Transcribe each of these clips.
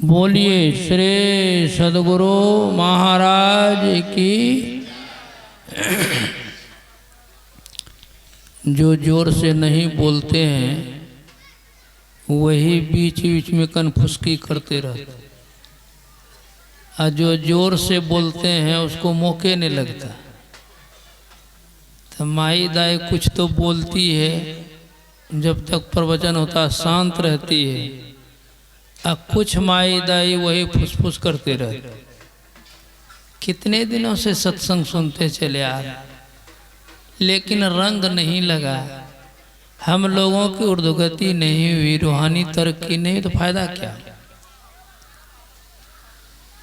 बोलिए श्री सद्गुरु महाराज की। जो जोर से नहीं बोलते हैं वही बीच बीच में कनफुसकी करते रहते, और जो जोर से बोलते हैं उसको मौके नहीं लगता। तो माई दाई कुछ तो बोलती है, जब तक प्रवचन होता शांत रहती है, और कुछ माई दाई वही फुसफुस करते रहते। कितने दिनों से सत्संग सुनते चले आ रहे, लेकिन रंग नहीं लगा। हम लोगों की ऊर्ध्वगति नहीं हुई, रूहानी तरक्की नहीं, तो फायदा क्या।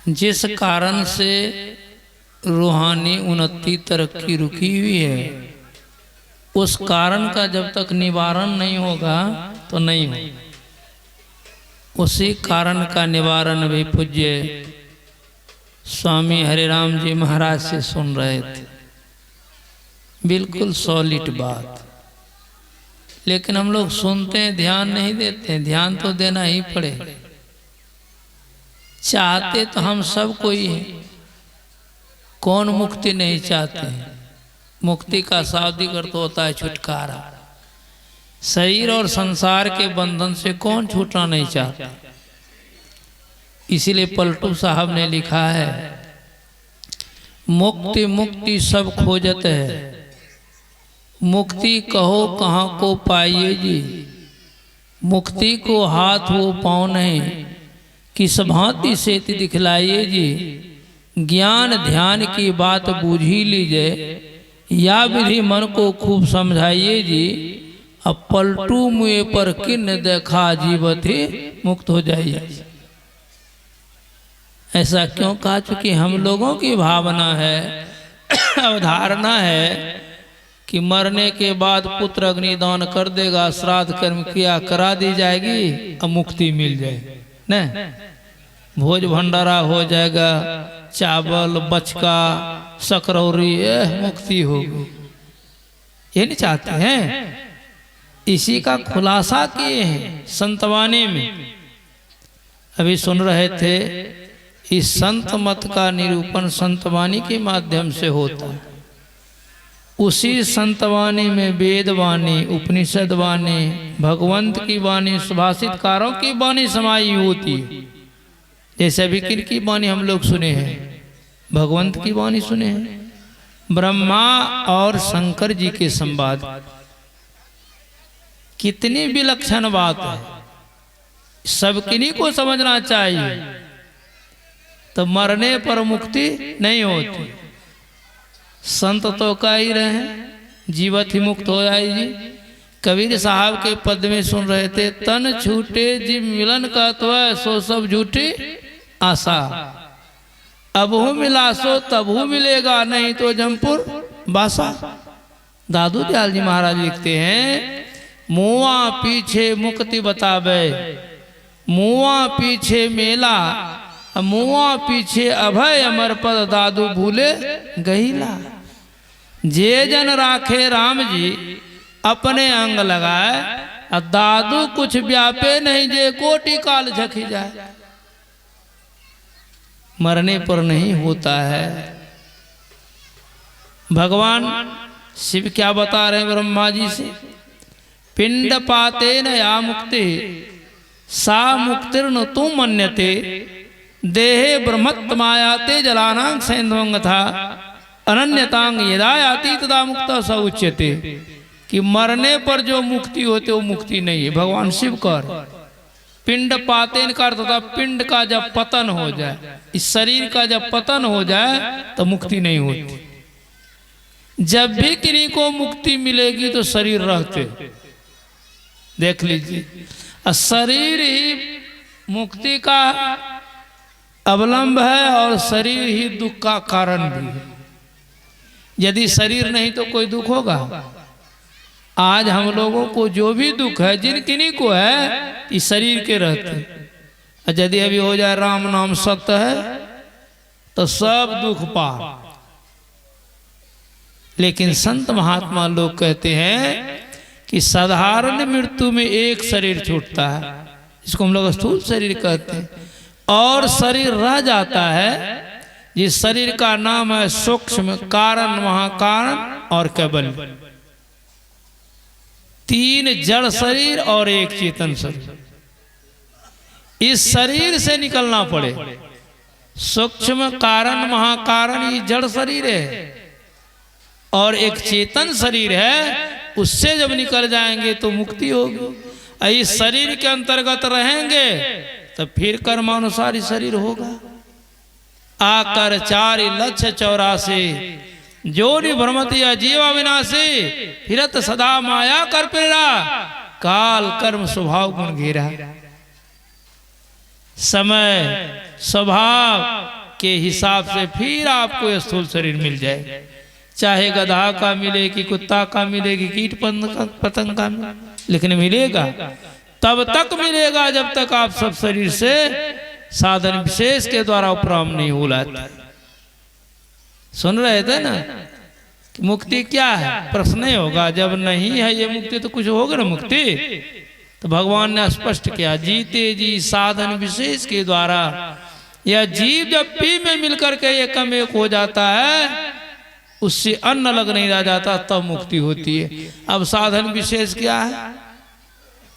जिस कारण से रूहानी उन्नति तरक्की रुकी हुई है, उस कारण का जब तक निवारण नहीं होगा तो नहीं होगा। उसी कारण का निवारण भी पूज्य स्वामी हरिराम जी महाराज से सुन रहे थे। बिल्कुल सॉलिड बात, लेकिन हम लोग सुनते हैं, ध्यान नहीं देते। ध्यान तो देना ही पड़ेगा। चाहते तो हम सब कोई हैं, कौन मुक्ति नहीं चाहते हैं। मुक्ति का शाब्दिक अर्थ होता है छुटकारा। शरीर और संसार के बंधन से कौन छूटना नहीं चाहता। इसीलिए पलटू साहब ने लिखा है, मुक्ति मुक्ति सब खोजत है, मुक्ति कहो कहाँ को पाइए जी। मुक्ति को हाथ वो पाँव नहीं, किस भांति से दिखलाइए जी। ज्ञान ध्यान की बात बूझ ही लीजिए, या विधि मन को खूब समझाइए जी। अब पलटू मुए पर किन देखा जीवत ही मुक्त हो जाइए। ऐसा क्यों कहा? चूंकि हम लोगों की भावना है, अवधारणा है कि मरने के बाद पुत्र अग्निदान कर देगा, श्राद्ध कर्म क्रिया करा दी जाएगी, अब मुक्ति मिल जाएगी न। भोज भंडारा हो जाएगा, चावल बचका सकरौरी, मुक्ति होगी। ये नहीं चाहते हैं। इसी का खुलासा किए हैं संतवाणी में। अभी सुन रहे थे, इस संत मत का निरूपण संतवाणी के माध्यम से होता है। उसी संतवाणी में वेद वाणी, उपनिषद वाणी, भगवंत की वाणी, सुभाषितकारों की वाणी समाई होती है। जैसे अभी किनकी वाणी हम लोग सुने हैं? भगवंत की वाणी सुने हैं। ब्रह्मा और शंकर जी के संवाद, कितनी विलक्षण बात है। सब किन्हीं को समझना चाहिए। तो मरने पर मुक्ति नहीं होती। संत तो कह ही रहे, जीवत ही मुक्त हो जाएगी। कबीर साहब के पद में सुन रहे थे, तन छूटे जीव मिलन का तो सो सब झूठी आशा। अबहू मिला सो तबहू मिलेगा, नहीं तो जमपुर बासा। दादू दयाल जी महाराज लिखते हैं, मुआ पीछे मुक्ति बतावे, मुआ पीछे मेला, मुआ पीछे अभय अमर पद दादू भूले गईला। जे जन राखे राम जी अपने अंग लगाए, दादू कुछ व्यापे नहीं, जे कोटि काल झकी जाए। मरने पर नहीं होता है। भगवान शिव क्या बता रहे हैं ब्रह्मा जी से? पिंड पाते न या मुक्ति, सा मुक्तिर्न तू मन्यते, देहे ब्रह्मत्व मायाते जलानांग सैंधवंग था, अनन्यतांग यदायाति तदा मुक्ता स उच्यते। कि मरने पर जो मुक्ति होती वो मुक्ति नहीं है। भगवान शिव कर पिंड पातेन का अर्थ था, पिंड का जब पतन हो जाए, इस शरीर का जब पतन हो जाए तो मुक्ति नहीं होती। जब भी किन्हीं को मुक्ति मिलेगी तो शरीर रहते, देख लीजिए। शरीर ही मुक्ति का अवलंब है और शरीर ही दुख का कारण भी है। यदि शरीर नहीं तो कोई दुख होगा? आज हम लोगों को जो भी दुख है, जिन किन्हीं को है, इस शरीर के रहते। यदि अभी हो जाए राम नाम सत्य है तो सब दुख पार। लेकिन संत महात्मा लोग कहते हैं कि साधारण मृत्यु में एक शरीर छूटता है, इसको हम लोग स्थूल शरीर कहते हैं। और शरीर रह जाता है। जिस शरीर का नाम है सूक्ष्म, कारण, महाकारण और कैवल्य। 3 जड़ शरीर और 1 चेतन शरीर। इस शरीर से निकलना पड़े। सूक्ष्म, कारण, महाकारण ये जड़ शरीर है और एक चेतन शरीर है। उससे जब निकल जाएंगे तो मुक्ति होगी। इस शरीर के अंतर्गत रहेंगे तो फिर कर्मानुसारी शरीर होगा। आकर 4 लक्ष्य 84 जोनि भ्रमति अजीवा विनाशी, फिरत सदा माया कर प्रेरा, काल कर्म स्वभाव गुण घेरा। समय स्वभाव के हिसाब से फिर आपको यह स्थूल शरीर मिल जाए। चाहे गधा का मिले कि कुत्ता का मिले कि कीट पतंग का मिले, लेकिन मिलेगा। तब तक मिलेगा जब तक आप सब शरीर से साधन विशेष के द्वारा उपराम नहीं हो लाते। सुन रहे थे ना कि मुक्ति क्या है? प्रश्न नहीं होगा। जब नहीं है ये मुक्ति तो कुछ होगा ना मुक्ति। तो भगवान ने स्पष्ट किया, जीते जी साधन विशेष के द्वारा यह जीव जब पी में मिलकर के एकम एक हो जाता है, उससे अन्न लग नहीं रह जाता, तब मुक्ति होती है। अब साधन विशेष क्या है?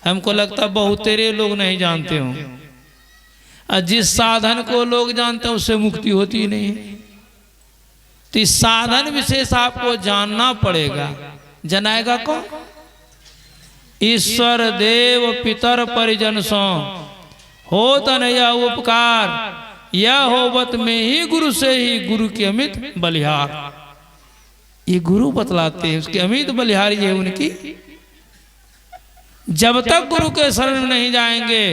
हमको लगता है बहुतेरे लोग नहीं जानते हो। जिस साधन को लोग जानते हैं उससे मुक्ति होती नहीं। तो इस साधन विशेष आपको जानना पड़ेगा। जनाएगा कौन? ईश्वर देव पितर परिजन सो हो तन यह उपकार, यह होवत में ही गुरु से ही गुरु की अमित बलिहार। ये गुरु बतलाते हैं, उसकी अमित बलिहारी है उनकी। जब तक गुरु के शरण नहीं जाएंगे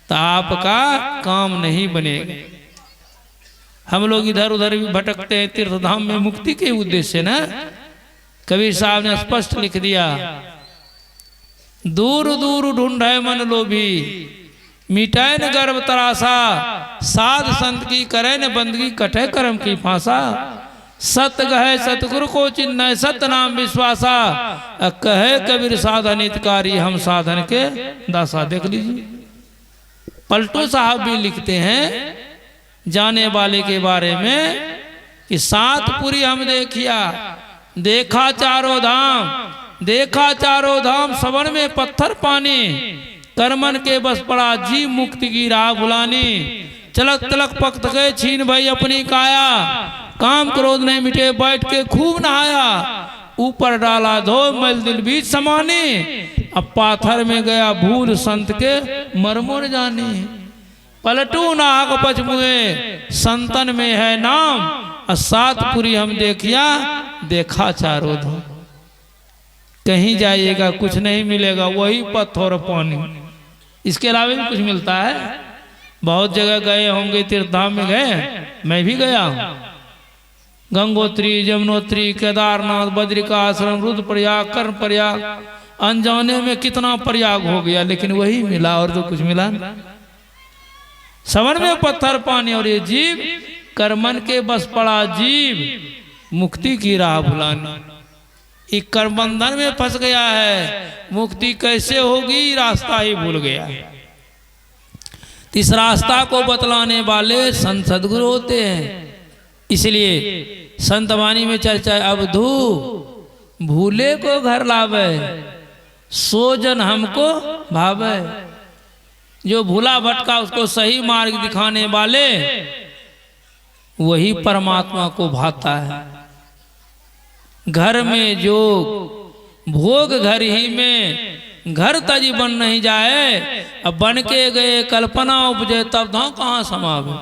तो आपका काम नहीं बनेगा। हम लोग इधर उधर भी भटकते हैं तीर्थ धाम में मुक्ति के उद्देश्य ना। कबीर साहब ने स्पष्ट लिख दिया, दूर दूर ढूंढे मन लोभी, मिटाए न गर्भ तरासा, साध संत की करे न बंदगी, कटे कर्म की फांसा। सत गहे सतगुरु को चिन्ह, सत नाम विश्वासा, कहे कबीर साधन हितकारी, हम साधन के दासा। देख लीजिए, पलटू साहब भी लिखते हैं जाने वाले के बारे में कि 7 पुरी हम देखिया, देखा चारों धाम, देखा चारों धाम, सवन में पत्थर पानी, कर्मन के बस पड़ा जी मुक्ति की राह बुलानी। चलक तलक पक्त गए छीन भई अपनी काया, काम क्रोध नहीं मिटे बैठ के खूब नहाया। ऊपर डाला धो मैल दिल बीच समाने, अब पाथर में गया भूल संत के मरमुर जाने। पलटू नाहक पचमुए संतन में है नाम, 7 पुरी हम देखिया, देखा चारों धाम। कहीं जाइएगा कुछ नहीं मिलेगा, वही पत्थर और पानी, इसके अलावा भी कुछ मिलता है? बहुत जगह गए होंगे, तीर्थ धाम में गए, मैं भी गया हूँ। गंगोत्री, यमुनोत्री, केदारनाथ, बद्रिकाश्रम, रुद्रप्रयाग, कर्म प्रयाग, अनजाने में कितना प्रयाग हो गया, लेकिन वही मिला और तो कुछ मिला नहीं। सवन में पत्थर पानी और ये जीव कर्मन के बस पड़ा जीव, मुक्ति की राह भुलानी। ये कर्म बंधन में फंस गया है, मुक्ति कैसे होगी रास्ता ही भूल गया। इस रास्ता को बतलाने वाले संत सदगुरु होते हैं। इसलिए संत वाणी में चर्चा है, अवधू भूले को घर लावे, सो जन हमको भावे। जो भूला भटका उसको सही मार्ग दिखाने वाले, वही परमात्मा को भाता है। घर में जो भोग घर ही में, घर तजी बन नहीं जाए, अब बन के गए कल्पना उपजे, तब धाम कहाँ समावे।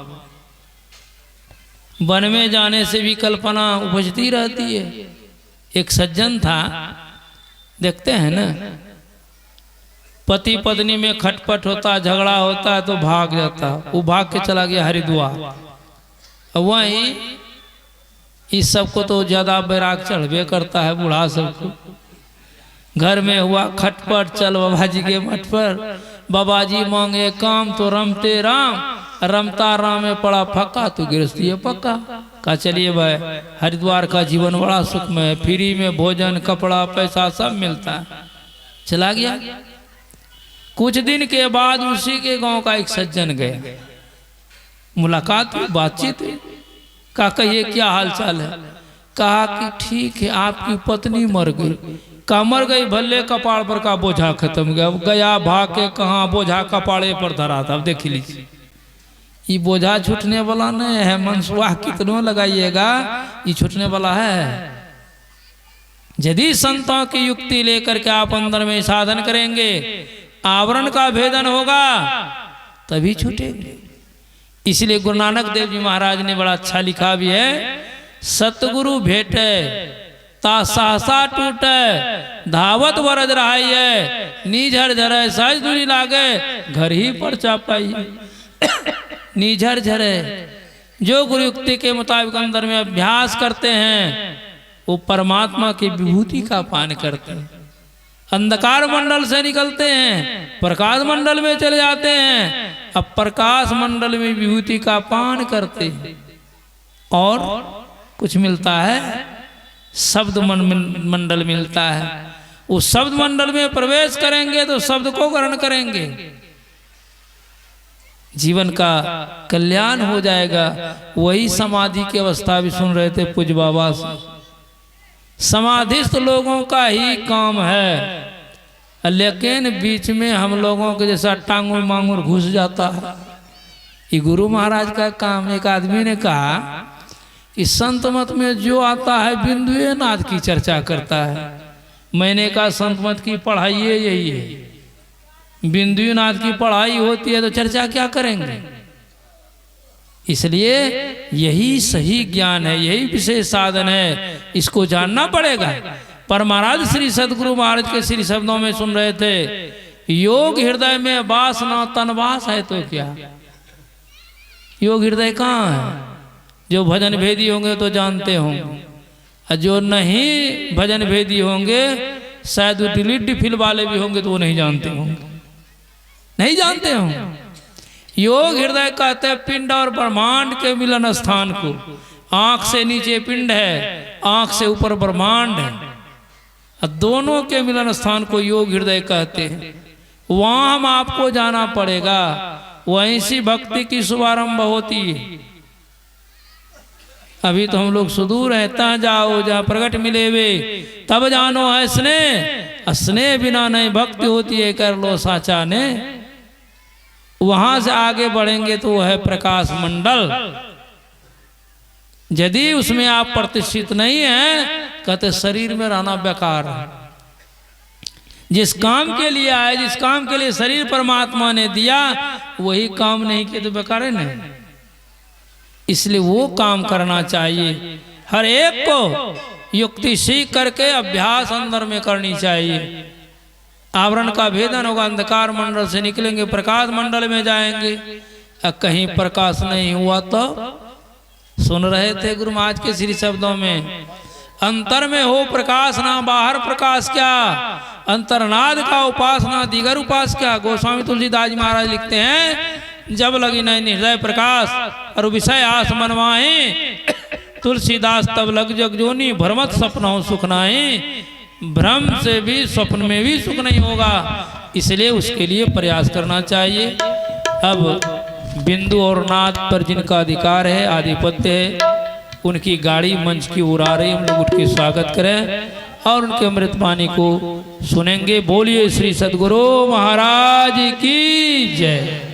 वन में जाने से भी कल्पना उपजती रहती है। एक सज्जन था, देखते हैं ना, पति पत्नी में खटपट होता, झगड़ा होता है तो भाग जाता। वो भाग के चला गया हरिद्वार। वहीं इस सबको तो ज्यादा बैराग चढ़वे करता है, बूढ़ा सबको। घर में हुआ खटपट, चल बाबा जी के मठ पर, बाबा जी मांगे काम तो रमते राम, रमता राम में पड़ा फक्का तो गृहस्थी है पक्का। कहा चलिए भाई, हरिद्वार का जीवन बड़ा सुखमय है, फ्री में भोजन कपड़ा पैसा सब मिलता है। चला गया। कुछ दिन के बाद उसी के गांव का एक सज्जन गया, मुलाकात हुई, बातचीत हुई। कहा कहिए क्या हाल चाल है? कहा कि ठीक है, आपकी पत्नी मर गई। कहा मर गई, भले कपाड़ पर का बोझा खत्म गया। गया भाग के कहा बोझा कपाड़े पर धरा था। अब देख लीजिए, ये बोझा छूटने वाला नहीं है। मनसुआ कितनों लगाइएगा, ये छूटने वाला है। यदि संतों की युक्ति लेकर के आप अंदर में साधन करेंगे, आवरण का भेदन होगा, तभी छूटेंगे। इसलिए गुरु नानक देव जी महाराज ने बड़ा अच्छा लिखा भी है, सतगुरु भेटे ता सहसा टूटे, धावत वरद रहाई है, नीझर झरे सहज दूरी लागे, घर ही पर चापाई। नीझर झरे, जो गुरु युक्ति के मुताबिक अंदर में अभ्यास करते हैं, वो परमात्मा की विभूति का पान करते हैं। अंधकार मंडल से निकलते हैं, प्रकाश मंडल में चले जाते हैं। अब प्रकाश मंडल में विभूति का पान करते हैं और कुछ मिलता है, शब्द मंडल मिलता है। उस शब्द मंडल में प्रवेश करेंगे तो शब्द को ग्रहण करेंगे, जीवन का कल्याण हो जाएगा। वही समाधि की अवस्था भी सुन रहे थे पूज्य बाबा से। समाधिस्थ लोगों का ही काम है, लेकिन बीच में हम लोगों के जैसा टांगुर मांगुर घुस जाता है। ये गुरु महाराज का काम। एक आदमी ने कहा कि संत मत में जो आता है बिंदुए नाथ की चर्चा करता है। मैंने कहा संत मत की पढ़ाई यही है, बिंदुए नाथ की पढ़ाई होती है तो चर्चा क्या करेंगे। इसलिए यही सही ज्ञान है, यही विशेष साधन है, इसको जानना पड़ेगा। पर महाराज श्री सदगुरु महाराज के श्री शब्दों में सुन रहे थे, योग हृदय में वास न तनवास है तो क्या। योग हृदय कहाँ है? जो भजन भेदी होंगे तो जानते होंगे, और जो नहीं भजन भेदी होंगे, शायद वो डिलीट फिल वाले भी होंगे तो वो नहीं जानते होंगे, नहीं जानते होंगे। योग हृदय कहते हैं पिंड और ब्रह्मांड के मिलन स्थान को। आंख से नीचे पिंड है, आंख से ऊपर ब्रह्मांड है, और दोनों के मिलन स्थान को योग हृदय कहते हैं। वहां हम आपको जाना पड़ेगा, वहीं से भक्ति की शुभारंभ होती है। अभी तो हम लोग सुदूर हैं, ता जाओ जहाँ प्रगट मिले वे तब जानो है स्नेह, स्नेह बिना नहीं भक्ति होती है, कर लो साचा ने। वहां से आगे बढ़ेंगे तो वह है प्रकाश मंडल। यदि उसमें आप प्रतिष्ठित नहीं हैं, कहते शरीर में रहना बेकार है। जिस काम के लिए आए, जिस काम के लिए शरीर परमात्मा ने दिया, वही काम नहीं किया तो बेकार है नहीं। इसलिए वो काम करना चाहिए। हर एक को युक्ति सीख करके अभ्यास अंदर में करनी चाहिए। आवरण का भेदन होगा, अंधकार मंडल से निकलेंगे, प्रकाश मंडल में जाएंगे। कहीं प्रकाश नहीं हुआ तो सुन रहे थे गुरु महाराज के श्री शब्दों में, अंतर में हो प्रकाश ना बाहर प्रकाश क्या, अंतरनाद का उपासना दिगर उपास क्या। गोस्वामी तुलसीदास जी महाराज लिखते हैं, जब लगी नहीं हृदय प्रकाश और विषय आस मनवाए, तुलसीदास तब लग जग जोनी भ्रमत सपना हो सुख नाए। भ्रम से भी स्वप्न में भी सुख नहीं होगा, इसलिए उसके लिए प्रयास करना चाहिए। अब बिंदु और नाद पर जिनका अधिकार है, आधिपत्य है, उनकी गाड़ी मंच की ओर आ रही, हम लोग उनकी स्वागत करें और उनके अमृत वाणी को सुनेंगे। बोलिए श्री सदगुरु महाराज की जय।